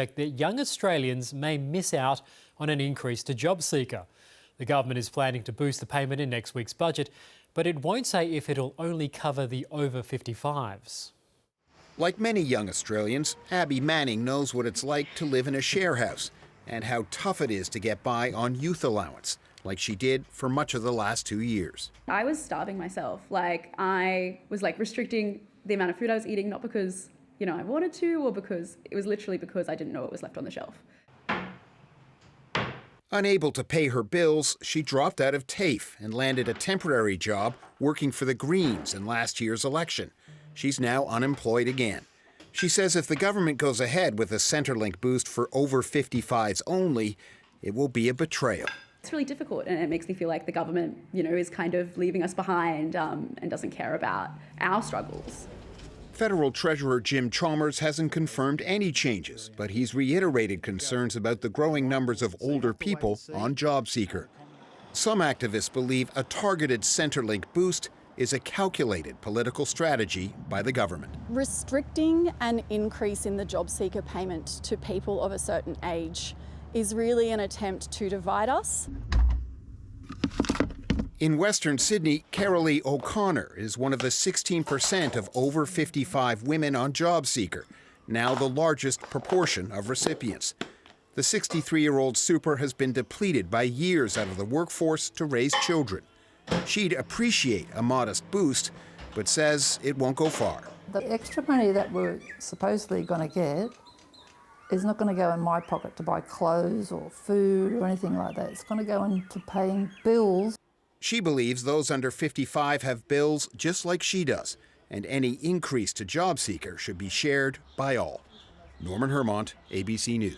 That young Australians may miss out on an increase to JobSeeker. The government is planning to boost the payment in next week's budget, but it won't say if it'll only cover the over 55s. Like many young Australians, Abby Manning knows what it's like to live in a share house and how tough it is to get by on youth allowance, like she did for much of the last 2 years. I was starving myself. I was restricting the amount of food I was eating, not because I wanted to, or because it was literally because I didn't know what was left on the shelf. Unable to pay her bills, she dropped out of TAFE and landed a temporary job working for the Greens in last year's election. She's now unemployed again. She says if the government goes ahead with a Centrelink boost for over 55s only, it will be a betrayal. It's really difficult, and it makes me feel like the government, is kind of leaving us behind and doesn't care about our struggles. Federal Treasurer Jim Chalmers hasn't confirmed any changes, but he's reiterated concerns about the growing numbers of older people on JobSeeker. Some activists believe a targeted Centrelink boost is a calculated political strategy by the government. Restricting an increase in the JobSeeker payment to people of a certain age is really an attempt to divide us. In Western Sydney, Carolee O'Connor is one of the 16% of over 55 women on JobSeeker, now the largest proportion of recipients. The 63-year-old super has been depleted by years out of the workforce to raise children. She'd appreciate a modest boost, but says it won't go far. The extra money that we're supposedly going to get is not going to go in my pocket to buy clothes or food or anything like that. It's going to go into paying bills. She believes those under 55 have bills just like she does, and any increase to JobSeeker should be shared by all. Norman Hermont, ABC News.